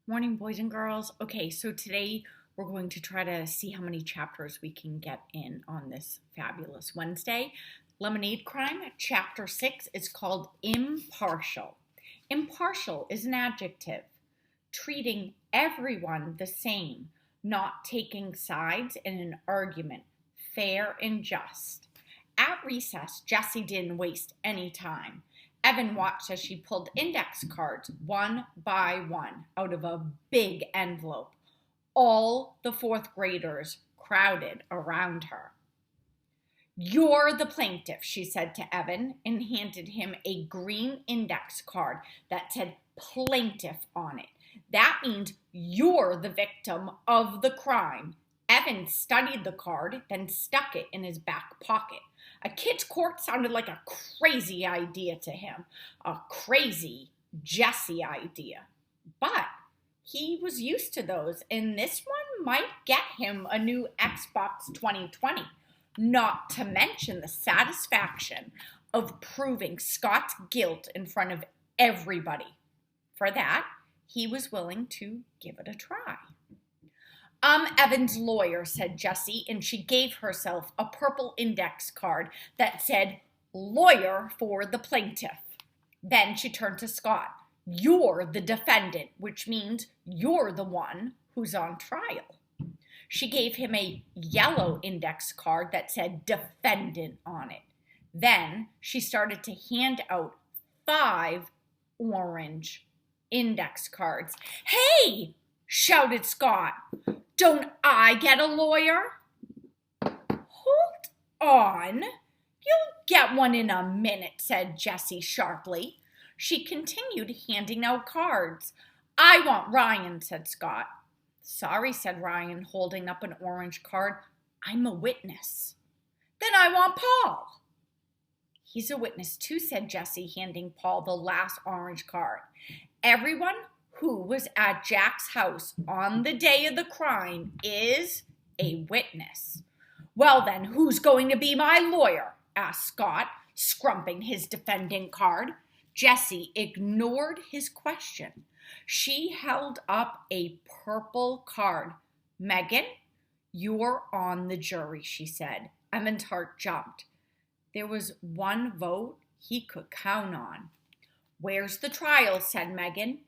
Morning, boys and girls. Okay, so today we're going to try to see how many chapters we can get in on this fabulous Wednesday. Lemonade Crime, chapter 6 is called Impartial. Impartial is an adjective, treating everyone the same, not taking sides in an argument, fair and just. At recess, Jessie didn't waste any time. Evan watched as she pulled index cards one by one out of a big envelope. All the fourth graders crowded around her. "You're the plaintiff," she said to Evan and handed him a green index card that said plaintiff on it. "That means you're the victim of the crime." Evan studied the card, then stuck it in his back pocket. A kid's court sounded like a crazy idea to him, a crazy Jessie idea. But he was used to those, and this one might get him a new Xbox 2020, not to mention the satisfaction of proving Scott's guilt in front of everybody. For that, he was willing to give it a try. "I'm Evan's lawyer," said Jessie, and she gave herself a purple index card that said lawyer for the plaintiff. Then she turned to Scott. "You're the defendant, which means you're the one who's on trial." She gave him a yellow index card that said defendant on it. Then she started to hand out 5 orange index cards. "Hey!" shouted Scott. "Don't I get a lawyer?" "Hold on. You'll get one in a minute," said Jessie sharply. She continued handing out cards. "I want Ryan," said Scott. "Sorry," said Ryan, holding up an orange card. "I'm a witness." "Then I want Paul." "He's a witness too," said Jessie, handing Paul the last orange card. "Everyone who was at Jack's house on the day of the crime is a witness." "Well then, who's going to be my lawyer?" asked Scott, scrumping his defendant card. Jessie ignored his question. She held up a purple card. "Megan, you're on the jury," she said. Evan's heart jumped. There was one vote he could count on. "Where's the trial?" said Megan.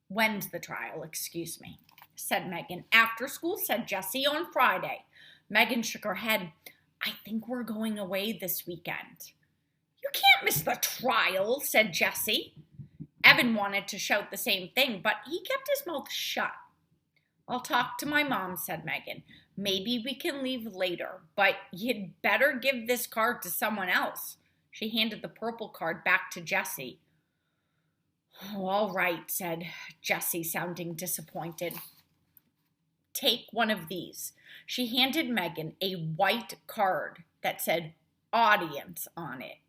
"When's the trial, excuse me?" said Megan. "After school," said Jessie, "on Friday." Megan shook her head. "I think we're going away this weekend." "You can't miss the trial," said Jessie. Evan wanted to shout the same thing, but he kept his mouth shut. "I'll talk to my mom," said Megan. "Maybe we can leave later, but you'd better give this card to someone else." She handed the purple card back to Jessie. "Oh, all right," said Jessie, sounding disappointed. "Take one of these." She handed Megan a white card that said audience on it.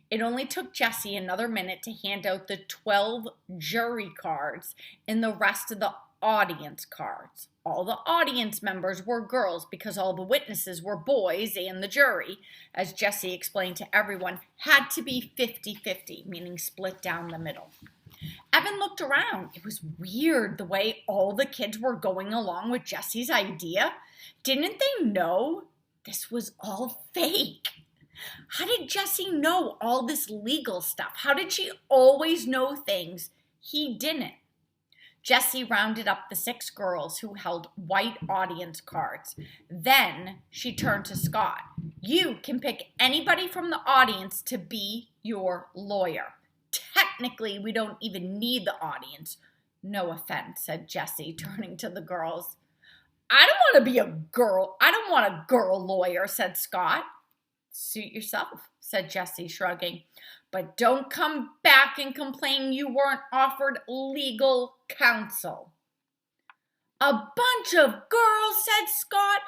It only took Jessie another minute to hand out the 12 jury cards and the rest of the audience cards. All the audience members were girls because all the witnesses were boys, and the jury, as Jessie explained to everyone, had to be 50-50, meaning split down the middle. Evan looked around. It was weird the way all the kids were going along with Jessie's idea. Didn't they know this was all fake? How did Jessie know all this legal stuff? How did she always know things he didn't? Jessie rounded up the 6 girls who held white audience cards. Then she turned to Scott. "You can pick anybody from the audience to be your lawyer. Technically, we don't even need the audience." "No offense," said Jessie, turning to the girls. "I don't want to be a girl. I don't want a girl lawyer," said Scott. "Suit yourself," said Jessie, shrugging. "But don't come back and complain you weren't offered legal counsel." "A bunch of girls," said Scott.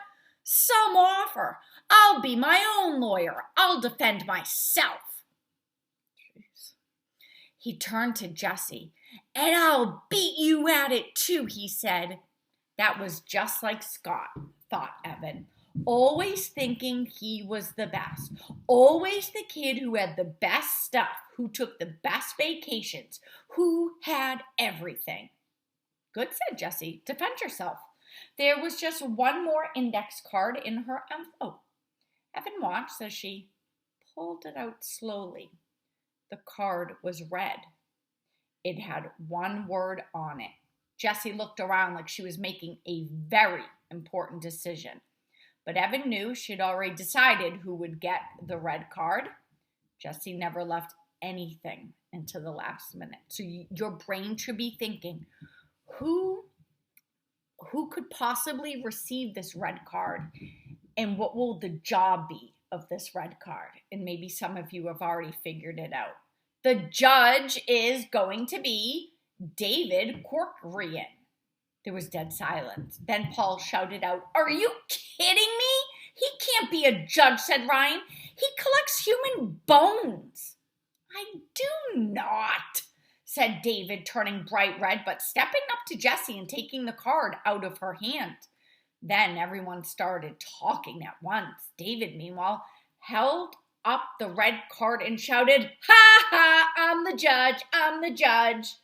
"Some offer. I'll be my own lawyer. I'll defend myself." He turned to Jessie. "And I'll beat you at it too," he said. That was just like Scott, thought Evan. Always thinking he was the best. Always the kid who had the best stuff, who took the best vacations, who had everything. Good, said Jessie. Defend yourself. There was just one more index card in her envelope. Evan watched as she pulled it out slowly. The card was red. It had one word on it. Jessie looked around like she was making a very important decision. But Evan knew she'd already decided who would get the red card. Jessie never left anything until the last minute. So your brain should be thinking, who could possibly receive this red card? And what will the job be of this red card? And maybe some of you have already figured it out. The judge is going to be David Corcoran. There was dead silence. Then Paul shouted out, "Are you kidding me? He can't be a judge," said Ryan. "He collects human bones." "I do not," said David, turning bright red, but stepping up to Jessie and taking the card out of her hand. Then everyone started talking at once. David, meanwhile, held up the red card and shouted, "Ha ha, I'm the judge, I'm the judge."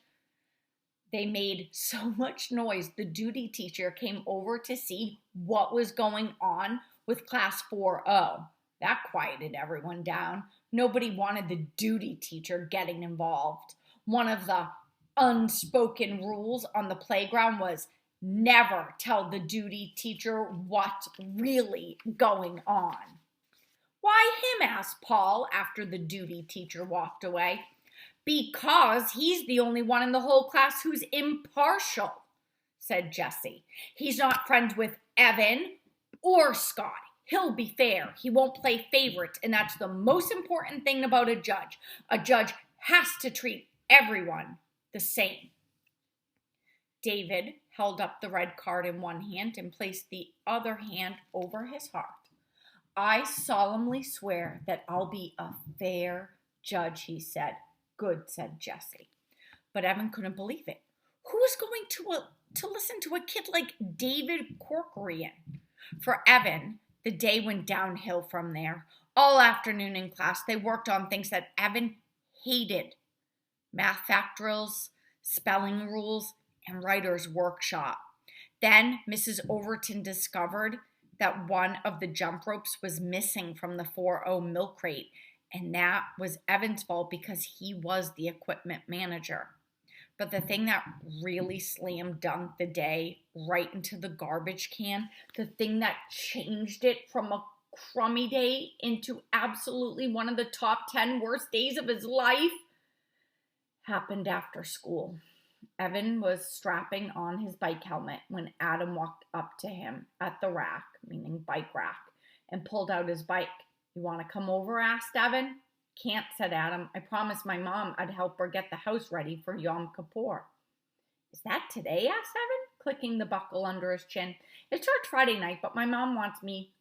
They made so much noise, the duty teacher came over to see what was going on with Class 4O. That quieted everyone down. Nobody wanted the duty teacher getting involved. One of the unspoken rules on the playground was never tell the duty teacher what's really going on. "Why him?" asked Paul after the duty teacher walked away. "Because he's the only one in the whole class who's impartial," said Jessie. "He's not friends with Evan or Scott. He'll be fair. He won't play favorites, and that's the most important thing about a judge. A judge has to treat everyone the same." David held up the red card in one hand and placed the other hand over his heart. "I solemnly swear that I'll be a fair judge," he said. "Good," said Jessie. But Evan couldn't believe it. Who was going to listen to a kid like David Corcoran? For Evan, the day went downhill from there. All afternoon in class, they worked on things that Evan hated. Math fact drills, spelling rules, and writer's workshop. Then Mrs. Overton discovered that one of the jump ropes was missing from the 4O milk crate, and that was Evan's fault because he was the equipment manager. But the thing that really slam dunked the day right into the garbage can, the thing that changed it from a crummy day into absolutely one of the top 10 worst days of his life, happened after school. Evan was strapping on his bike helmet when Adam walked up to him at the rack, meaning bike rack, and pulled out his bike. "You want to come over?" asked Evan. "Can't," said Adam. "I promised my mom I'd help her get the house ready for Yom Kippur." "Is that today?" asked Evan, clicking the buckle under his chin. "It's church Friday night, but my mom wants me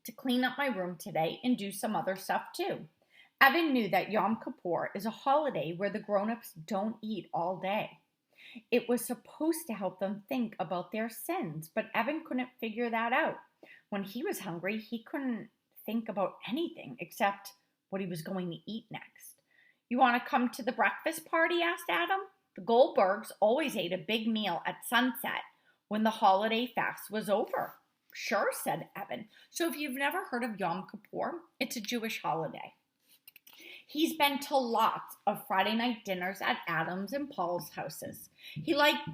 to clean up my room today and do some other stuff too." Evan knew that Yom Kippur is a holiday where the grown-ups don't eat all day. It was supposed to help them think about their sins, but Evan couldn't figure that out. When he was hungry, he couldn't think about anything except what he was going to eat next. "You want to come to the breakfast party?" asked Adam. The Goldbergs always ate a big meal at sunset when the holiday fast was over. "Sure," said Evan. So if you've never heard of Yom Kippur, it's a Jewish holiday. He's been to lots of Friday night dinners at Adam's and Paul's houses. He liked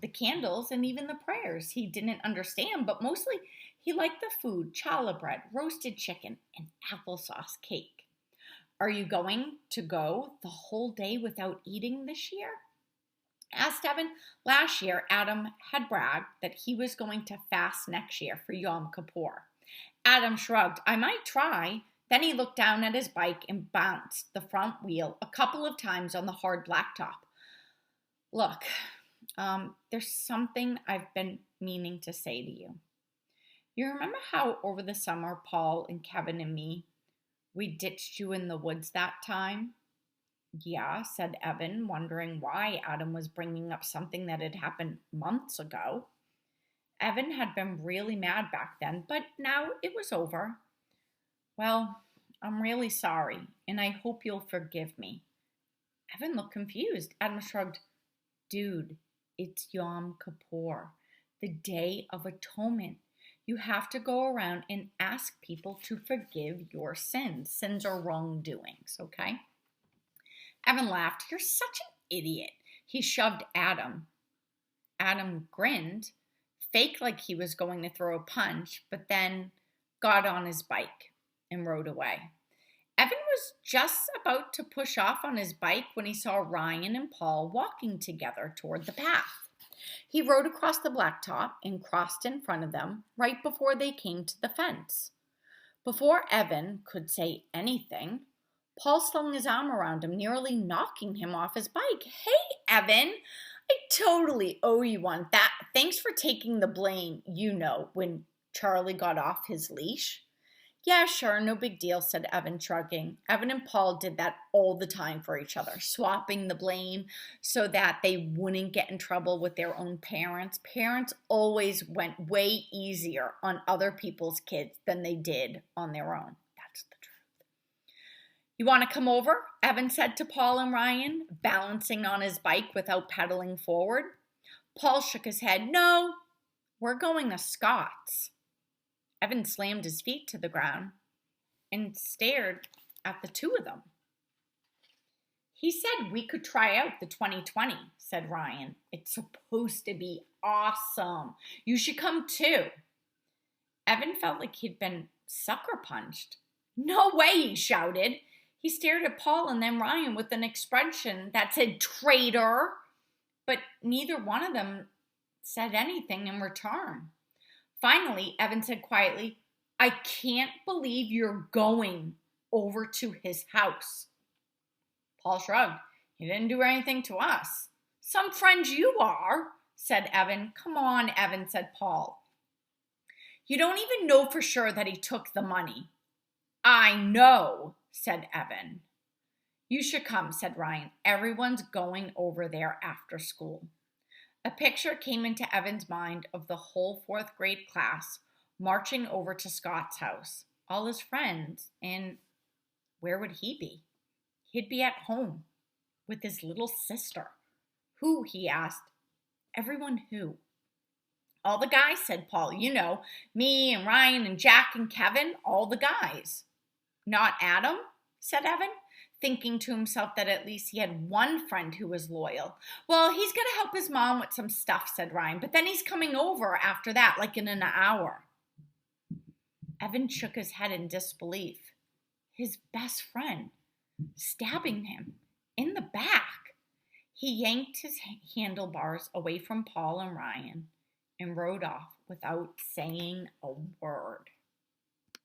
the candles and even the prayers. He didn't understand, but mostly he liked the food: challah bread, roasted chicken, and applesauce cake. "Are you going to go the whole day without eating this year?" asked Evan. Last year, Adam had bragged that he was going to fast next year for Yom Kippur. Adam shrugged. "I might try." Then he looked down at his bike and bounced the front wheel a couple of times on the hard blacktop. "Look, there's something I've been meaning to say to you. You remember how over the summer Paul and Kevin and me, we ditched you in the woods that time?" "Yeah," said Evan, wondering why Adam was bringing up something that had happened months ago. Evan had been really mad back then, but now it was over. "Well, I'm really sorry, and I hope you'll forgive me." Evan looked confused. Adam shrugged. "Dude, It's Yom Kippur, the Day of Atonement. You have to go around and ask people to forgive your sins. Sins are wrongdoings, okay? Evan laughed. You're such an idiot. He shoved Adam. Adam grinned, faked like he was going to throw a punch, but then got on his bike and rode away. Evan was just about to push off on his bike when he saw Ryan and Paul walking together toward the path. He rode across the blacktop and crossed in front of them right before they came to the fence. Before Evan could say anything, Paul slung his arm around him, nearly knocking him off his bike. Hey, Evan, I totally owe you one. Thanks for taking the blame, when Charlie got off his leash. Yeah, sure, no big deal, said Evan, shrugging. Evan and Paul did that all the time for each other, swapping the blame so that they wouldn't get in trouble with their own parents. Parents always went way easier on other people's kids than they did on their own. That's the truth. You want to come over? Evan said to Paul and Ryan, balancing on his bike without pedaling forward. Paul shook his head. No, we're going to Scott's. Evan slammed his feet to the ground and stared at the two of them. He said we could try out the 2020, said Ryan. It's supposed to be awesome. You should come too. Evan felt like he'd been sucker punched. No way, he shouted. He stared at Paul and then Ryan with an expression that said traitor, but neither one of them said anything in return. Finally, Evan said quietly, I can't believe you're going over to his house. Paul shrugged. He didn't do anything to us. Some friends you are, said Evan. Come on, Evan, said Paul. You don't even know for sure that he took the money. I know, said Evan. You should come, said Ryan. Everyone's going over there after school. A picture came into Evan's mind of the whole fourth grade class marching over to Scott's house, all his friends, and where would he be? He'd be at home with his little sister. Who, he asked. Everyone who? All the guys, said Paul. Me and Ryan and Jack and Kevin, all the guys. Not Adam, said Evan, thinking to himself that at least he had one friend who was loyal. Well, he's going to help his mom with some stuff, said Ryan, but then he's coming over after that, like in an hour. Evan shook his head in disbelief. His best friend, stabbing him in the back. He yanked his handlebars away from Paul and Ryan and rode off without saying a word.